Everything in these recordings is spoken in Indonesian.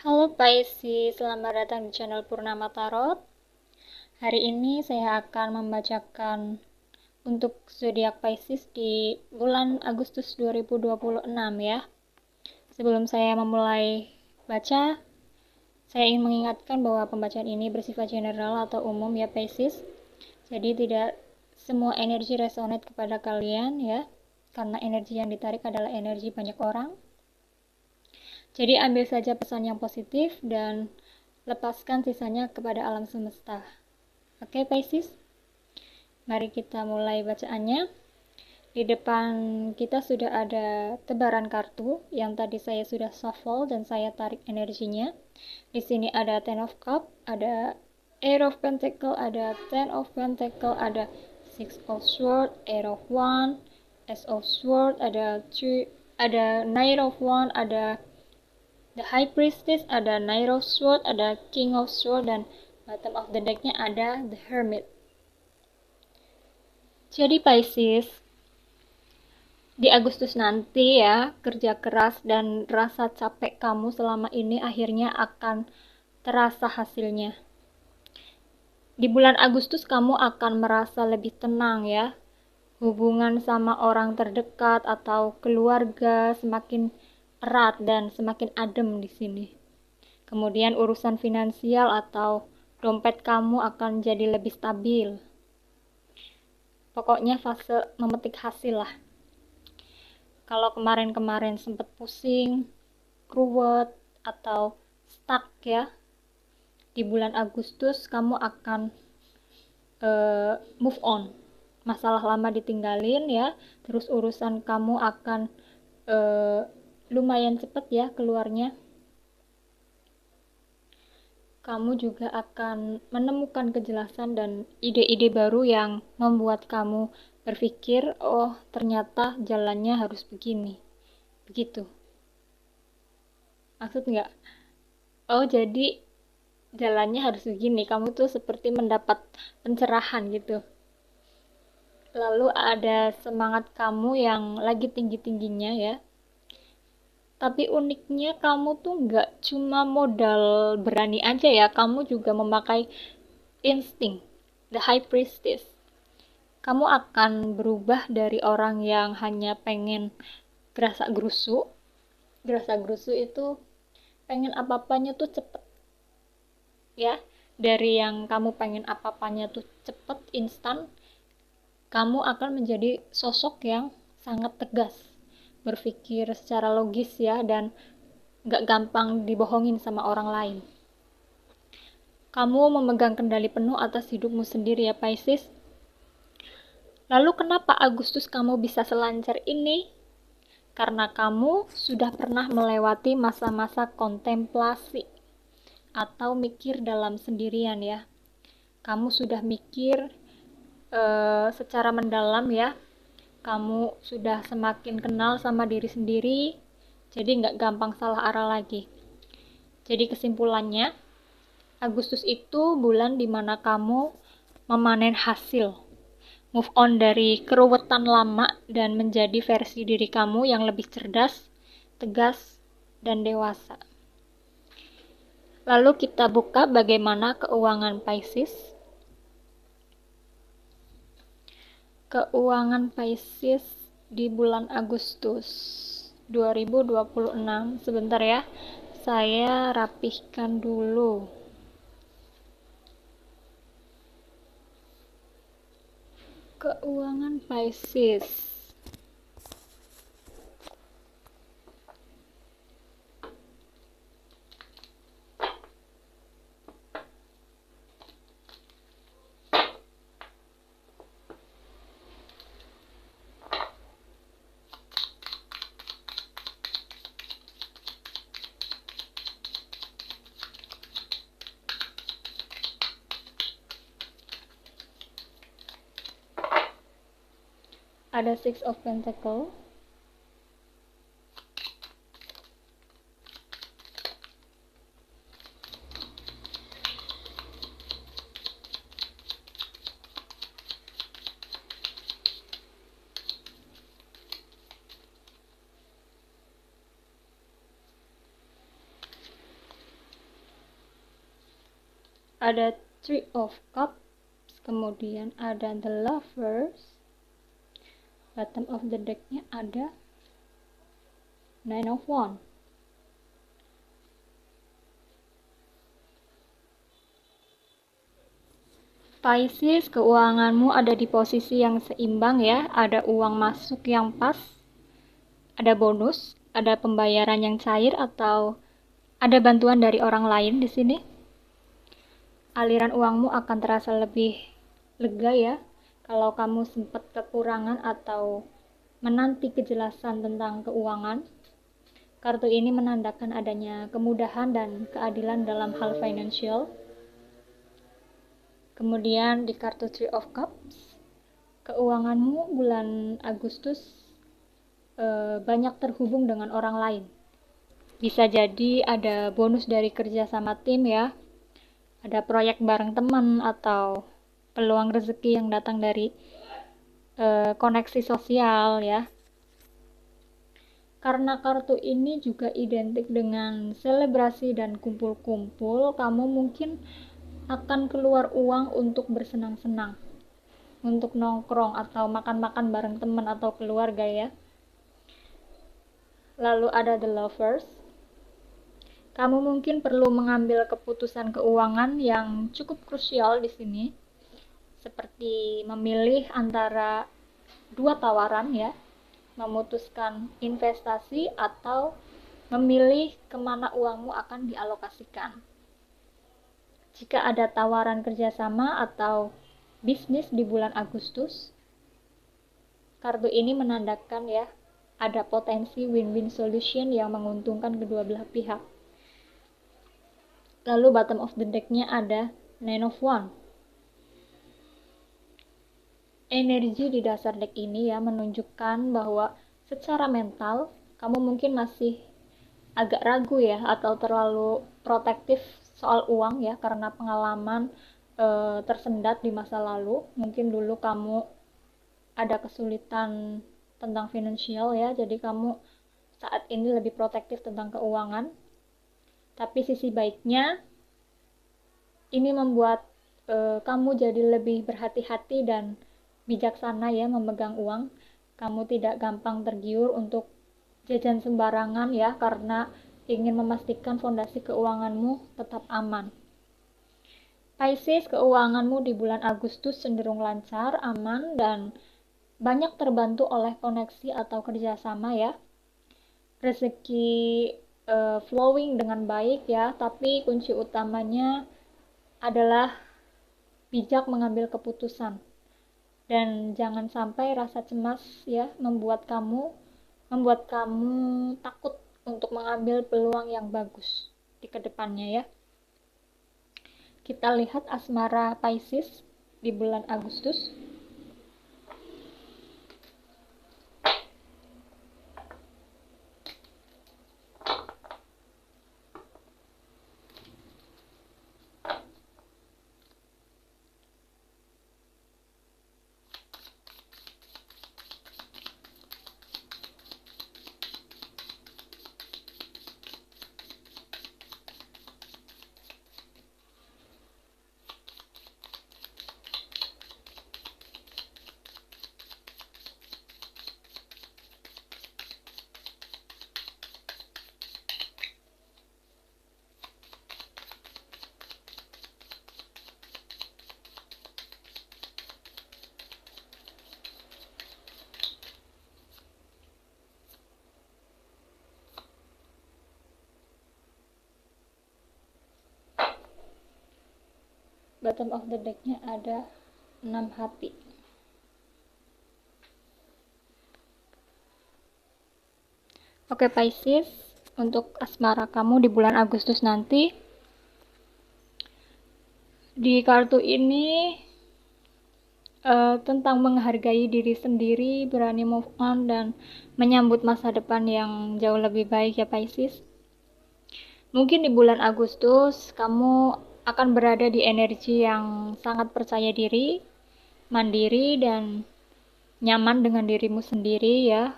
Halo Pisces, selamat datang di channel Purnama Tarot. Hari ini saya akan membacakan untuk zodiak Pisces di bulan Agustus 2026 ya. Sebelum saya memulai baca, saya ingin mengingatkan bahwa pembacaan ini bersifat general atau umum ya Pisces. Jadi tidak semua energi resonate kepada kalian ya, karena energi yang ditarik adalah energi banyak orang. Jadi ambil saja pesan yang positif dan lepaskan sisanya kepada alam semesta. Oke, Pisces? Mari kita mulai bacaannya. Di depan kita sudah ada tebaran kartu yang tadi saya sudah shuffle dan saya tarik energinya. Di sini ada Ten of Cup, ada Eight of Pentacle, ada Ten of Pentacle, ada Six of Sword, Eight of Wand, Ace of Sword, ada Knight of Wand, ada The High Priestess, ada Knight of Sword, ada King of Sword, dan bottom of the deck-nya ada The Hermit. Jadi Pisces, di Agustus nanti ya, kerja keras dan rasa capek kamu selama ini akhirnya akan terasa hasilnya. Di bulan Agustus kamu akan merasa lebih tenang ya. Hubungan sama orang terdekat atau keluarga semakin erat dan semakin adem di sini. Kemudian urusan finansial atau dompet kamu akan jadi lebih stabil. Pokoknya fase memetik hasil lah. Kalau kemarin-kemarin sempat pusing, ruwet, atau stuck ya, di bulan Agustus kamu akan move on. Masalah lama ditinggalin ya, terus urusan kamu akan lumayan cepat ya keluarnya. Kamu juga akan menemukan kejelasan dan ide-ide baru yang membuat kamu berpikir, oh ternyata jalannya harus begini, begitu. Maksud nggak? Oh jadi jalannya harus begini, kamu tuh seperti mendapat pencerahan gitu. Lalu ada semangat kamu yang lagi tinggi-tingginya ya. Tapi uniknya kamu tuh nggak cuma modal berani aja ya, kamu juga memakai insting, the high priestess. Kamu akan berubah dari orang yang hanya pengen gerasa gerusu. Gerasa gerusu itu pengen apa-apanya tuh cepet ya. Dari yang kamu pengen apa-apanya tuh cepet, instan, kamu akan menjadi sosok yang sangat tegas, berpikir secara logis ya, dan gak gampang dibohongin sama orang lain. Kamu memegang kendali penuh atas hidupmu sendiri ya Pisces. Lalu kenapa Agustus kamu bisa selancar ini? Karena kamu sudah pernah melewati masa-masa kontemplasi atau mikir dalam sendirian ya. Kamu sudah mikir secara mendalam ya. Kamu sudah semakin kenal sama diri sendiri, jadi nggak gampang salah arah lagi. Jadi kesimpulannya, Agustus itu bulan dimana kamu memanen hasil, move on dari keruwetan lama dan menjadi versi diri kamu yang lebih cerdas, tegas, dan dewasa. Lalu kita buka bagaimana keuangan Pisces. Keuangan Pisces di bulan Agustus 2026. Sebentar ya, saya rapihkan dulu. Keuangan Pisces. Ada Six of Pentacle, ada Three of Cups, kemudian ada The Lovers, bottom of the deck-nya ada Nine of Wands. Pisces, keuanganmu ada di posisi yang seimbang ya, ada uang masuk yang pas, ada bonus, ada pembayaran yang cair atau ada bantuan dari orang lain di sini. Aliran uangmu akan terasa lebih lega ya, kalau kamu sempat kekurangan atau menanti kejelasan tentang keuangan. Kartu ini menandakan adanya kemudahan dan keadilan dalam hal finansial. Kemudian di kartu Three of Cups, keuanganmu bulan Agustus banyak terhubung dengan orang lain. Bisa jadi ada bonus dari kerja sama tim ya, ada proyek bareng teman atau peluang rezeki yang datang dari koneksi sosial ya. Karena kartu ini juga identik dengan selebrasi dan kumpul-kumpul, kamu mungkin akan keluar uang untuk bersenang-senang, untuk nongkrong atau makan-makan bareng teman atau keluarga ya. Lalu ada The Lovers. Kamu mungkin perlu mengambil keputusan keuangan yang cukup krusial di sini, seperti memilih antara dua tawaran ya, memutuskan investasi atau memilih kemana uangmu akan dialokasikan. Jika ada tawaran kerjasama atau bisnis di bulan Agustus, kartu ini menandakan ya, ada potensi win-win solution yang menguntungkan kedua belah pihak. Lalu bottom of the deck-nya ada Nine of Wands. Energi di dasar deck ini ya menunjukkan bahwa secara mental kamu mungkin masih agak ragu ya, atau terlalu protektif soal uang ya, karena pengalaman tersendat di masa lalu. Mungkin dulu kamu ada kesulitan tentang finansial ya, jadi kamu saat ini lebih protektif tentang keuangan. Tapi sisi baiknya, ini membuat kamu jadi lebih berhati-hati dan bijaksana ya memegang uang. Kamu tidak gampang tergiur untuk jajan sembarangan ya, karena ingin memastikan fondasi keuanganmu tetap aman. Pisces, keuanganmu di bulan Agustus cenderung lancar, aman, dan banyak terbantu oleh koneksi atau kerjasama ya. Rezeki flowing dengan baik ya, tapi kunci utamanya adalah bijak mengambil keputusan. Dan jangan sampai rasa cemas ya membuat kamu takut untuk mengambil peluang yang bagus di kedepannya ya. Kita lihat asmara Pisces di bulan Agustus. Bottom of the deck-nya ada 6 hati. Oke Pisces, untuk asmara kamu di bulan Agustus nanti, di kartu ini tentang menghargai diri sendiri, berani move on, dan menyambut masa depan yang jauh lebih baik ya Pisces. Mungkin di bulan Agustus kamu akan berada di energi yang sangat percaya diri, mandiri, dan nyaman dengan dirimu sendiri ya.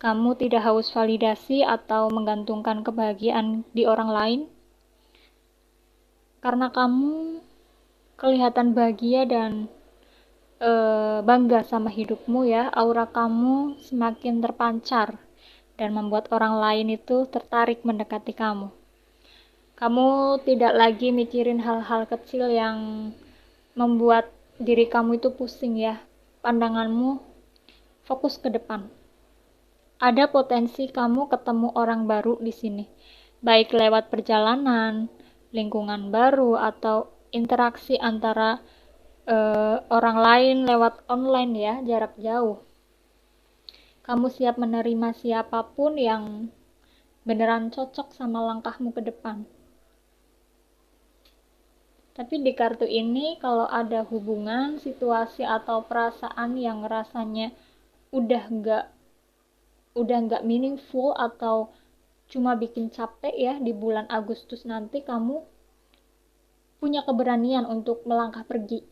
Kamu tidak haus validasi atau menggantungkan kebahagiaan di orang lain. Karena kamu kelihatan bahagia dan bangga sama hidupmu ya. Aura kamu semakin terpancar dan membuat orang lain itu tertarik mendekati kamu. Kamu tidak lagi mikirin hal-hal kecil yang membuat diri kamu itu pusing ya. Pandanganmu fokus ke depan. Ada potensi kamu ketemu orang baru di sini, baik lewat perjalanan, lingkungan baru, atau interaksi antara orang lain lewat online ya, jarak jauh. Kamu siap menerima siapapun yang beneran cocok sama langkahmu ke depan. Tapi di kartu ini kalau ada hubungan, situasi atau perasaan yang rasanya udah nggak meaningful atau cuma bikin capek ya di bulan Agustus nanti, kamu punya keberanian untuk melangkah pergi.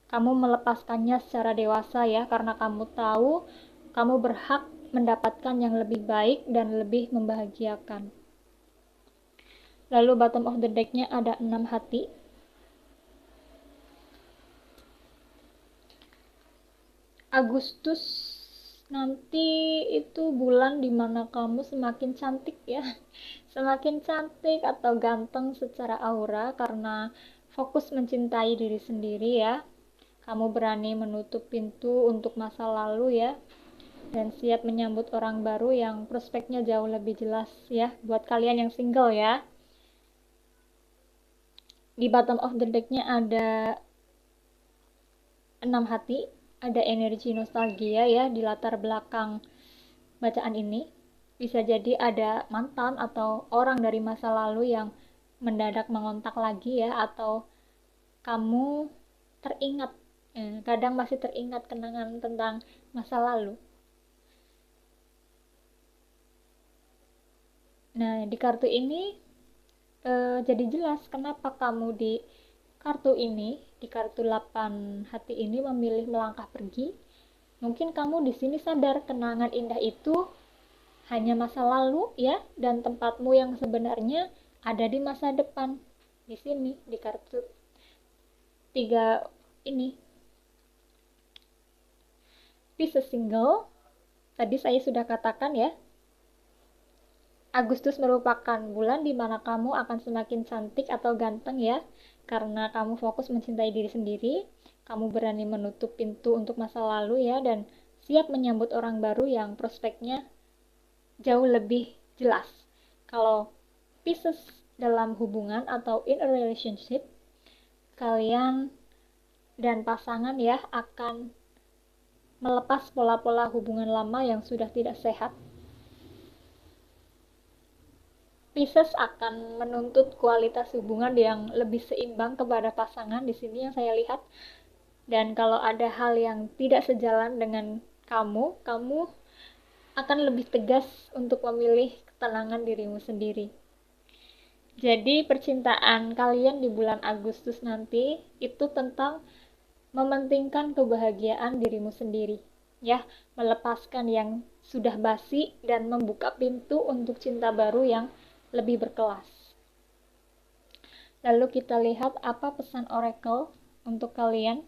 Kamu melepaskannya secara dewasa ya, karena kamu tahu kamu berhak mendapatkan yang lebih baik dan lebih membahagiakan. Lalu bottom of the deck-nya ada 6 hati. Agustus nanti itu bulan dimana kamu semakin cantik ya, semakin cantik atau ganteng secara aura karena fokus mencintai diri sendiri ya. Kamu berani menutup pintu untuk masa lalu ya, dan siap menyambut orang baru yang prospeknya jauh lebih jelas ya, buat kalian yang single ya. Di bottom of the deck-nya ada 6 hati, ada energi nostalgia ya di latar belakang bacaan ini. Bisa jadi ada mantan atau orang dari masa lalu yang mendadak mengontak lagi ya, atau kamu teringat, kadang masih teringat kenangan tentang masa lalu. Nah, di kartu ini jadi jelas kenapa kamu di kartu ini, di kartu 8 hati ini memilih melangkah pergi. Mungkin kamu di sini sadar kenangan indah itu hanya masa lalu ya, dan tempatmu yang sebenarnya ada di masa depan. Di sini di kartu 3 ini. Pisces single, tadi saya sudah katakan ya, Agustus merupakan bulan di mana kamu akan semakin cantik atau ganteng ya, karena kamu fokus mencintai diri sendiri, kamu berani menutup pintu untuk masa lalu ya, dan siap menyambut orang baru yang prospeknya jauh lebih jelas. Kalau Pisces dalam hubungan atau in a relationship, kalian dan pasangan ya akan melepas pola-pola hubungan lama yang sudah tidak sehat. Pisces akan menuntut kualitas hubungan yang lebih seimbang kepada pasangan di sini yang saya lihat. Dan kalau ada hal yang tidak sejalan dengan kamu akan lebih tegas untuk memilih ketenangan dirimu sendiri. Jadi percintaan kalian di bulan Agustus nanti itu tentang mementingkan kebahagiaan dirimu sendiri. Ya, melepaskan yang sudah basi dan membuka pintu untuk cinta baru yang lebih berkelas. Lalu kita lihat apa pesan oracle untuk kalian.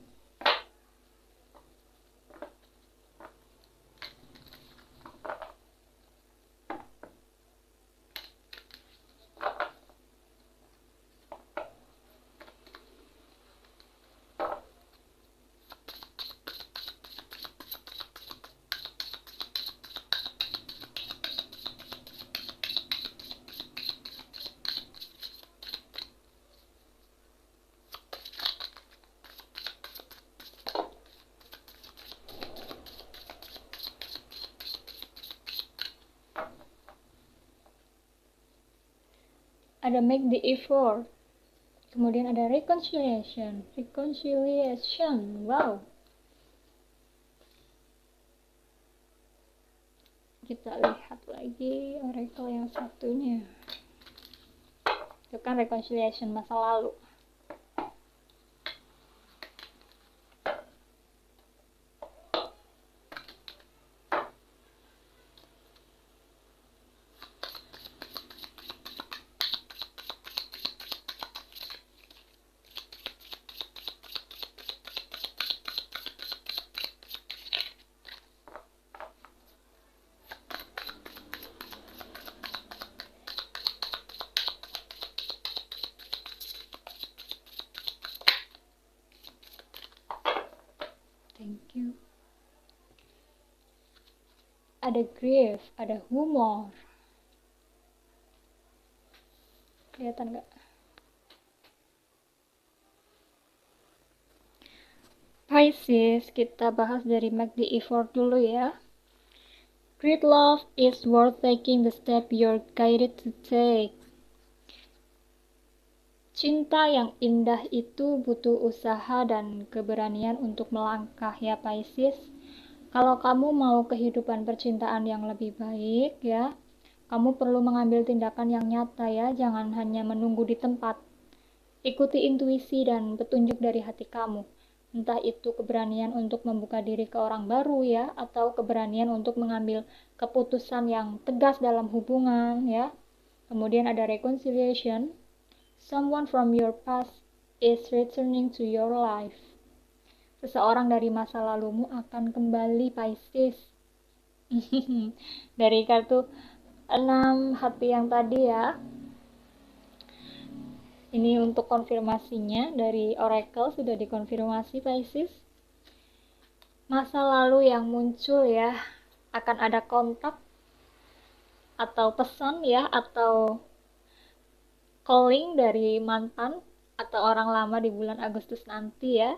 Ada make the effort, kemudian ada reconciliation, wow. Kita lihat lagi oracle yang satunya, itu kan reconciliation masa lalu. you. Ada grief, ada humor. Kelihatan nggak? Pisces, kita bahas dari Make the Effort dulu ya. Great love is worth taking the step you're guided to take. Cinta yang indah itu butuh usaha dan keberanian untuk melangkah ya Pisces. Kalau kamu mau kehidupan percintaan yang lebih baik ya, kamu perlu mengambil tindakan yang nyata ya, jangan hanya menunggu di tempat. Ikuti intuisi dan petunjuk dari hati kamu. Entah itu keberanian untuk membuka diri ke orang baru ya, atau keberanian untuk mengambil keputusan yang tegas dalam hubungan ya. Kemudian ada reconciliation. Someone from your past is returning to your life. Seseorang dari masa lalumu akan kembali Pisces. Dari kartu 6 hati yang tadi ya. Ini untuk konfirmasinya dari Oracle sudah dikonfirmasi Pisces. Masa lalu yang muncul ya, akan ada kontak atau pesan ya, atau calling dari mantan atau orang lama di bulan Agustus nanti ya.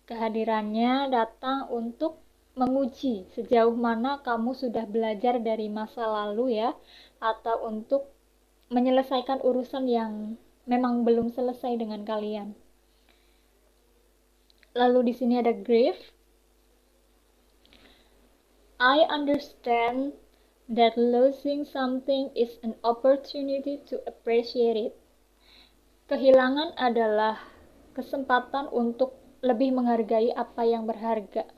Kehadirannya datang untuk menguji sejauh mana kamu sudah belajar dari masa lalu ya, atau untuk menyelesaikan urusan yang memang belum selesai dengan kalian. Lalu di sini ada grief. I understand that losing something is an opportunity to appreciate it. Kehilangan adalah kesempatan untuk lebih menghargai apa yang berharga.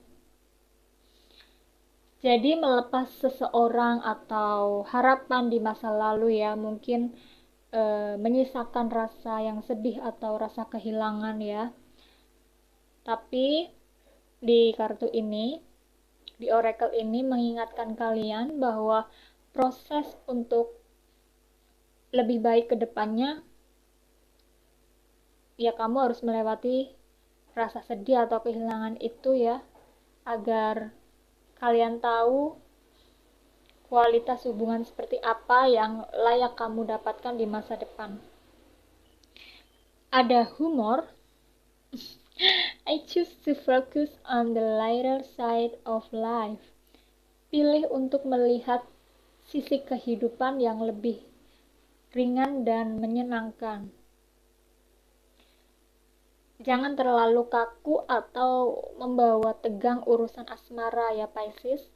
Jadi melepas seseorang atau harapan di masa lalu ya, mungkin menyisakan rasa yang sedih atau rasa kehilangan ya. Tapi di kartu ini, di Oracle ini mengingatkan kalian bahwa proses untuk lebih baik ke depannya ya, kamu harus melewati rasa sedih atau kehilangan itu ya, agar kalian tahu kualitas hubungan seperti apa yang layak kamu dapatkan di masa depan. Ada humor. I choose to focus on the lighter side of life. Pilih untuk melihat sisi kehidupan yang lebih ringan dan menyenangkan. Jangan terlalu kaku atau membawa tegang urusan asmara ya Pisces.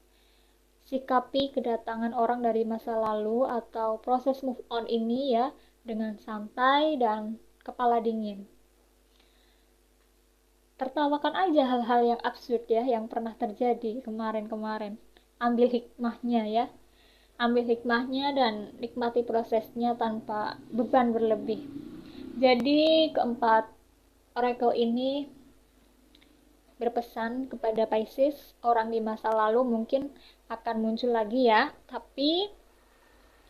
Sikapi kedatangan orang dari masa lalu atau proses move on ini ya dengan santai dan kepala dingin. Tertawakan aja hal-hal yang absurd ya, yang pernah terjadi kemarin-kemarin. Ambil hikmahnya ya. Ambil hikmahnya dan nikmati prosesnya tanpa beban berlebih. Jadi keempat Oracle ini berpesan kepada Pisces, orang di masa lalu mungkin akan muncul lagi ya, tapi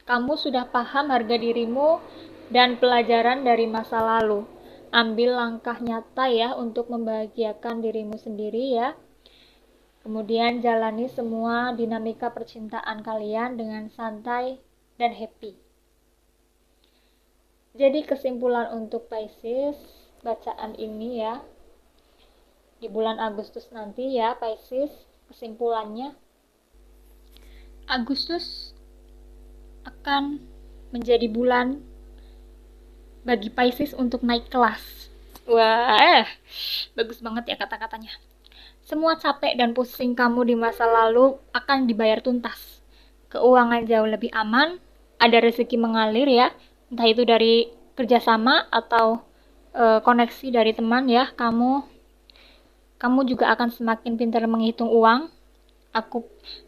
kamu sudah paham harga dirimu dan pelajaran dari masa lalu. Ambil langkah nyata ya untuk membahagiakan dirimu sendiri ya. Kemudian jalani semua dinamika percintaan kalian dengan santai dan happy. Jadi kesimpulan untuk Pisces, bacaan ini ya, di bulan Agustus nanti ya Pisces, kesimpulannya Agustus akan menjadi bulan bagi Pisces untuk naik kelas. Wah, bagus banget ya kata-katanya. Semua capek dan pusing kamu di masa lalu akan dibayar tuntas. Keuangan jauh lebih aman, ada rezeki mengalir ya, entah itu dari kerjasama atau koneksi dari teman ya. Kamu juga akan semakin pintar menghitung uang.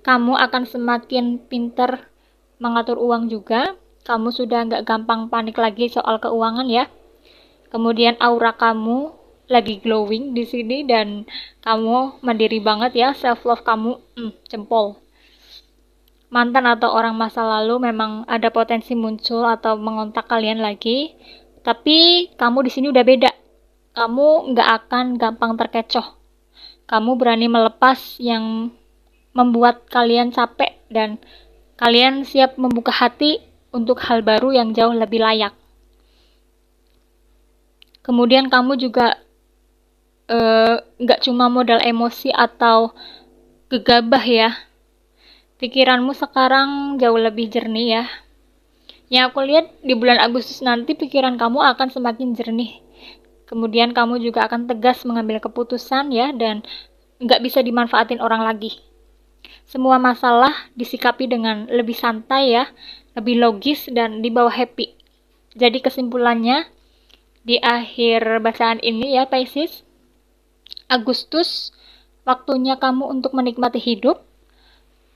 Kamu akan semakin pintar mengatur uang juga. Kamu sudah nggak gampang panik lagi soal keuangan ya. Kemudian aura kamu lagi glowing di sini dan kamu mandiri banget ya, self love kamu jempol. Mantan atau orang masa lalu memang ada potensi muncul atau mengontak kalian lagi, tapi kamu di sini udah beda. Kamu nggak akan gampang terkecoh. Kamu berani melepas yang membuat kalian capek dan kalian siap membuka hati untuk hal baru yang jauh lebih layak. Kemudian kamu juga nggak cuma modal emosi atau gegabah ya. Pikiranmu sekarang jauh lebih jernih ya. Yang aku lihat di bulan Agustus nanti pikiran kamu akan semakin jernih. Kemudian kamu juga akan tegas mengambil keputusan ya, dan nggak bisa dimanfaatin orang lagi. Semua masalah disikapi dengan lebih santai ya, lebih logis dan dibawa happy. Jadi kesimpulannya, di akhir bacaan ini ya Pisces, Agustus waktunya kamu untuk menikmati hidup,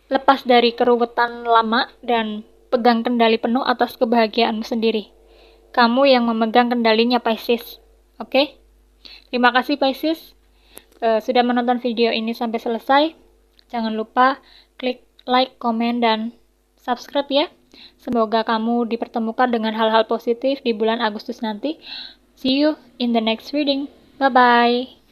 lepas dari keruwetan lama dan pegang kendali penuh atas kebahagiaanmu sendiri. Kamu yang memegang kendalinya Pisces. Oke? Terima kasih Pisces sudah menonton video ini sampai selesai. Jangan lupa klik like, komen, dan subscribe ya. Semoga kamu dipertemukan dengan hal-hal positif di bulan Agustus nanti. See you in the next reading. Bye-bye.